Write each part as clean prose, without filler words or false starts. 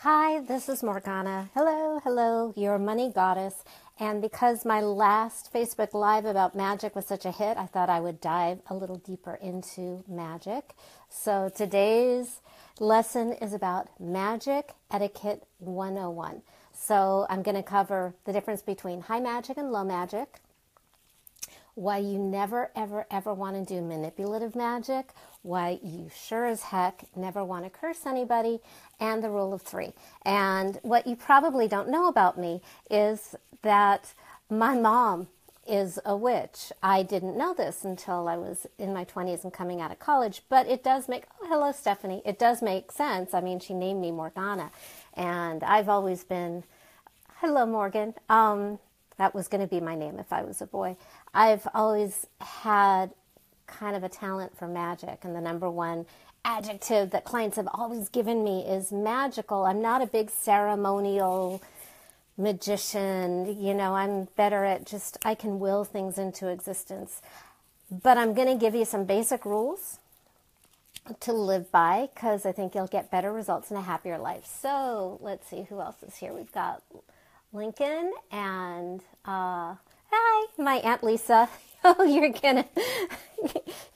Hi, this is Morgana. Hello, hello, your money goddess. And because my last Facebook Live about magic was such a hit, I thought I would dive a little deeper into magic. So today's lesson is about Magick Etiquette 101. So I'm going to cover the difference between high magic and low magic, why you never, ever, ever want to do manipulative magic, why you sure as heck never want to curse anybody, and the rule of three. And what you probably don't know about me is that my mom is a witch. I didn't know this until I was in my 20s and coming out of college, but it does make, oh, hello, Stephanie. It does make sense. I mean, she named me Morgana, and I've always been, hello, Morgan. That was going to be my name if I was a boy. I've always had kind of a talent for magic, and the number one adjective that clients have always given me is magical. I'm not a big ceremonial magician. You know, I'm better at just, I can will things into existence. But I'm going to give you some basic rules to live by because I think you'll get better results and a happier life. So let's see who else is here. We've got Lincoln and hi, my Aunt Lisa. Oh, you're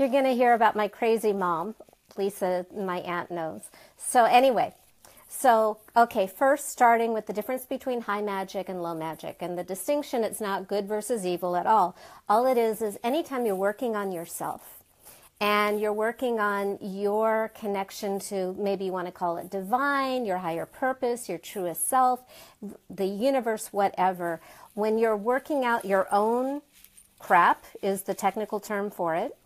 gonna hear about my crazy mom. Lisa, my aunt, knows. So anyway, okay, first starting with the difference between high magic and low magic, and the distinction, it's not good versus evil at all. All it is anytime you're working on yourself and you're working on your connection to, maybe you want to call it divine, your higher purpose, your truest self, the universe, whatever. When you're working out your own crap is the technical term for it,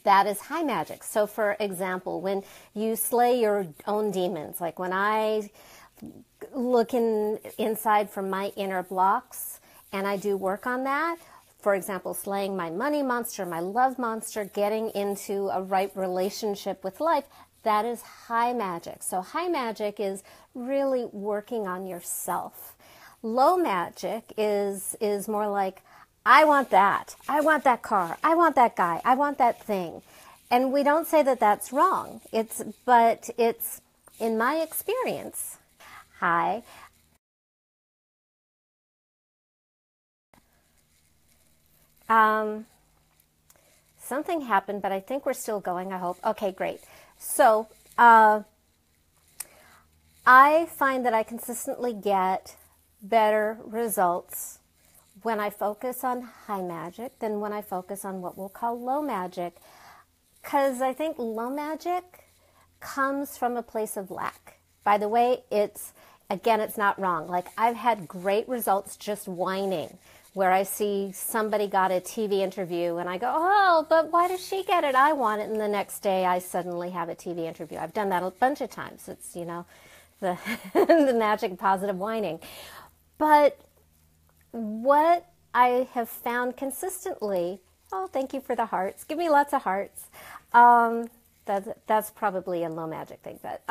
that is high magic. So for example, when you slay your own demons, like when I look inside from my inner blocks and I do work on that, for example, slaying my money monster, my love monster, getting into a right relationship with life, that is high magic. So high magic is really working on yourself. Low magic is more like, I want that. I want that car. I want that guy. I want that thing. And we don't say that that's wrong. But it's, in my experience, high. Something happened, but I think we're still going, I hope. Okay, great. So, I find that I consistently get better results when I focus on high magic than when I focus on what we'll call low magic. Because I think low magic comes from a place of lack. By the way, it's not wrong. Like, I've had great results just whining, where I see somebody got a TV interview and I go, oh, but why does she get it? I want it. And the next day I suddenly have a TV interview. I've done that a bunch of times. It's, the, the magic positive whining. But what I have found consistently, oh, thank you for the hearts. Give me lots of hearts. That's probably a low magic thing, but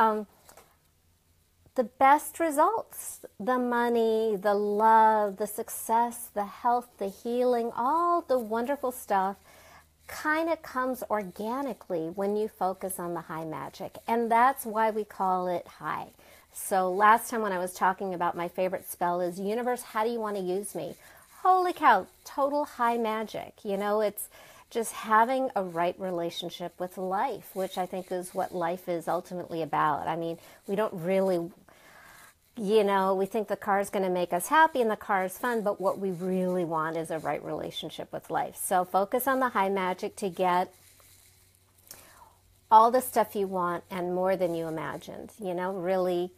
the best results, the money, the love, the success, the health, the healing, all the wonderful stuff kind of comes organically when you focus on the high magic. And that's why we call it high. So last time when I was talking about my favorite spell is, universe, how do you want to use me? Holy cow, total high magic. It's just having a right relationship with life, which I think is what life is ultimately about. I mean, we don't really, we think the car is going to make us happy and the car is fun, but what we really want is a right relationship with life. So focus on the high magic to get all the stuff you want and more than you imagined. Really,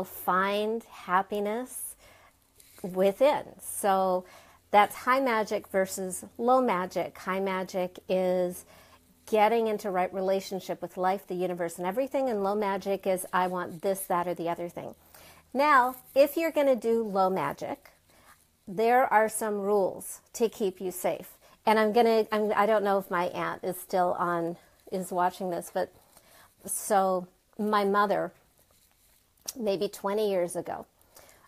find happiness within. So that's high magic versus low magic. High magic is getting into right relationship with life, the universe, and everything. And low magic is, I want this, that, or the other thing. Now, if you're going to do low magic, there are some rules to keep you safe. And I don't know if my aunt is still is watching this, but so my mother, maybe 20 years ago,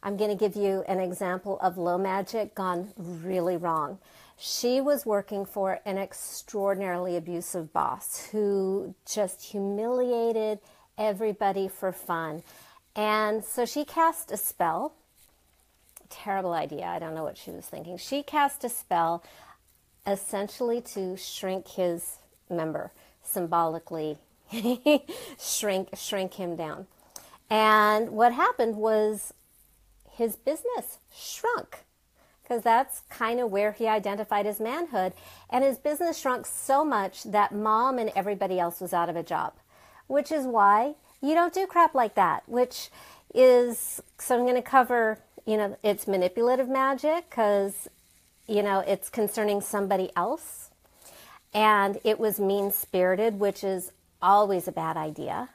I'm going to give you an example of low magic gone really wrong. She was working for an extraordinarily abusive boss who just humiliated everybody for fun. And so she cast a spell. Terrible idea. I don't know what she was thinking. She cast a spell essentially to shrink his member, symbolically shrink him down. And what happened was his business shrunk, because that's kind of where he identified his manhood. And his business shrunk so much that mom and everybody else was out of a job, which is why you don't do crap like that, which is, so I'm going to cover, it's manipulative magic because, it's concerning somebody else. And it was mean-spirited, which is always a bad idea.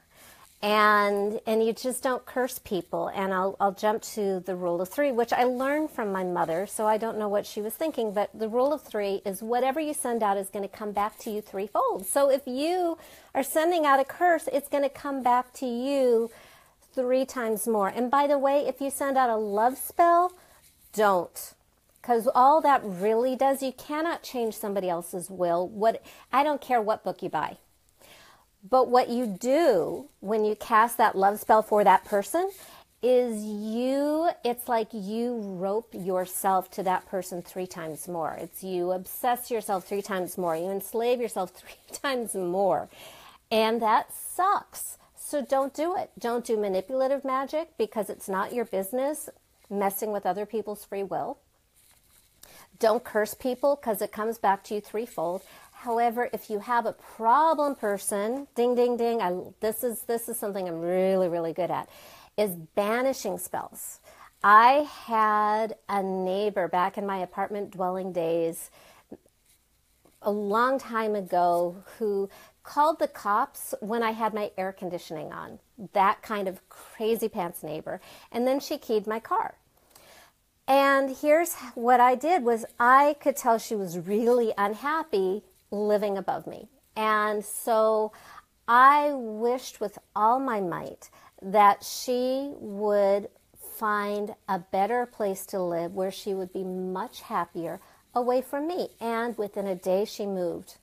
And you just don't curse people. And I'll jump to the rule of three, which I learned from my mother, so I don't know what she was thinking. But the rule of three is whatever you send out is going to come back to you threefold. So if you are sending out a curse, it's going to come back to you 3 times more. And by the way, if you send out a love spell, don't. Because all that really does, you cannot change somebody else's will. I don't care what book you buy. But what you do when you cast that love spell for that person is it's like you rope yourself to that person 3 times more. It's you obsess yourself 3 times more. You enslave yourself 3 times more. And that sucks. So don't do it. Don't do manipulative magic because it's not your business messing with other people's free will. Don't curse people because it comes back to you threefold. However, if you have a problem person, ding, ding, ding, this is something I'm really, really good at, is banishing spells. I had a neighbor back in my apartment dwelling days a long time ago who called the cops when I had my air conditioning on. That kind of crazy pants neighbor. And then she keyed my car. And here's what I did was I could tell she was really unhappy living above me. And so I wished with all my might that she would find a better place to live where she would be much happier away from me. And within a day she moved.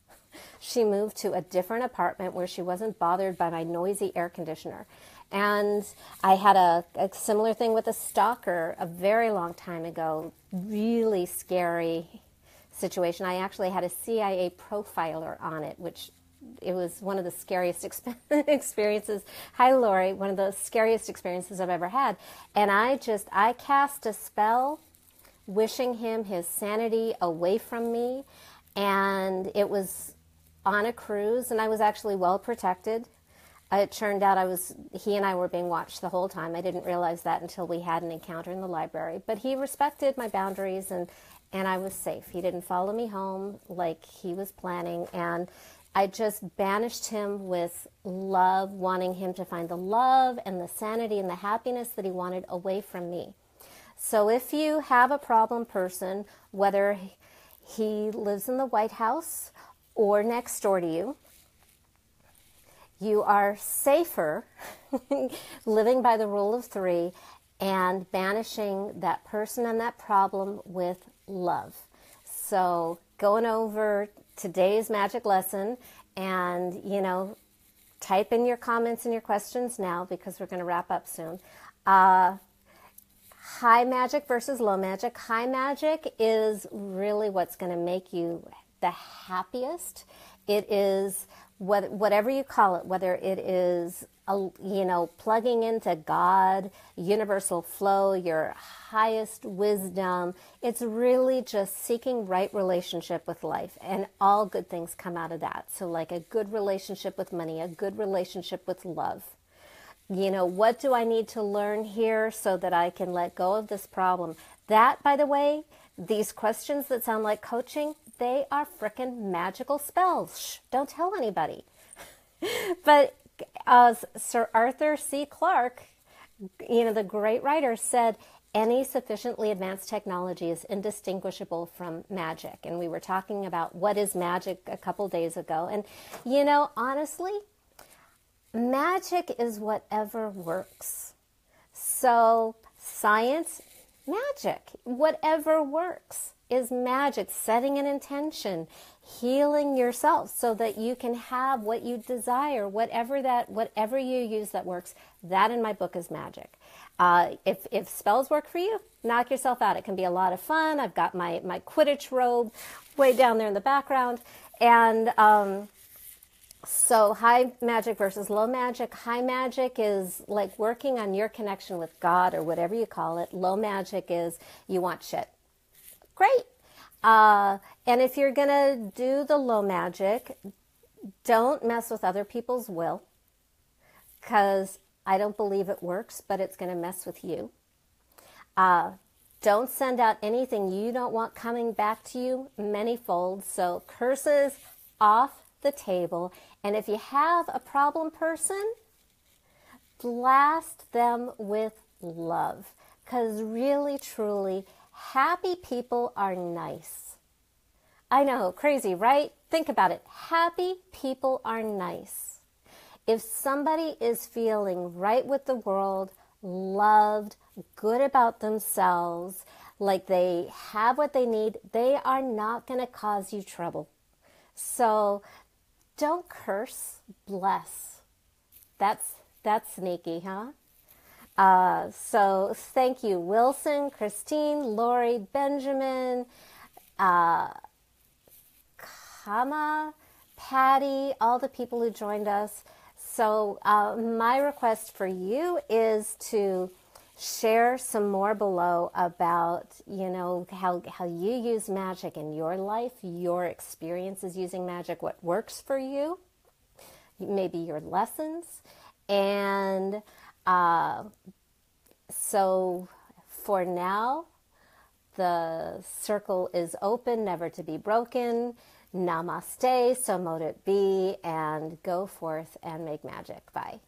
She moved to a different apartment where she wasn't bothered by my noisy air conditioner. And I had a similar thing with a stalker a very long time ago. Really scary situation. I actually had a CIA profiler on it, which it was one of the scariest experiences. Hi, Lori. One of the scariest experiences I've ever had. And I cast a spell wishing him his sanity away from me. And it was on a cruise, and I was actually well protected. It turned out he and I were being watched the whole time. I didn't realize that until we had an encounter in the library. But he respected my boundaries, and I was safe. He didn't follow me home like he was planning. And I just banished him with love, wanting him to find the love and the sanity and the happiness that he wanted away from me. So if you have a problem person, whether he lives in the White House or next door to you, you are safer living by the rule of three and banishing that person and that problem with love. So going over today's magic lesson, and, type in your comments and your questions now because we're going to wrap up soon. High magic versus low magic. High magic is really what's going to make you the happiest. It is whatever you call it, whether it is, plugging into God, universal flow, your highest wisdom. It's really just seeking right relationship with life, and all good things come out of that. So like a good relationship with money, a good relationship with love. What do I need to learn here so that I can let go of this problem? That, by the way, these questions that sound like coaching, they are frickin' magical spells. Shh, don't tell anybody. But Sir Arthur C. Clarke, the great writer, said any sufficiently advanced technology is indistinguishable from magic. And we were talking about what is magic a couple days ago. And, honestly, magic is whatever works. So science, magic, whatever works. is magic, setting an intention, healing yourself so that you can have what you desire, whatever you use that works. That in my book is magic. If spells work for you, knock yourself out. It can be a lot of fun. I've got my Quidditch robe way down there in the background. And so high magic versus low magic. High magic is like working on your connection with God or whatever you call it. Low magic is you want shit. Great. And if you're going to do the low magic, don't mess with other people's will, because I don't believe it works, but it's going to mess with you. Don't send out anything you don't want coming back to you manyfold. So curses off the table. And if you have a problem person, blast them with love. Because really, truly, happy people are nice. I know, crazy, right? Think about it. Happy people are nice. If somebody is feeling right with the world, loved, good about themselves, like they have what they need, they are not going to cause you trouble. So don't curse, bless. That's sneaky, huh? So thank you, Wilson, Christine, Lori, Benjamin, Kama, Patty, all the people who joined us. So my request for you is to share some more below about, how you use magic in your life, your experiences using magic, what works for you, maybe your lessons. And so for now, the circle is open, never to be broken. Namaste, so mote it be, and go forth and make magic. Bye.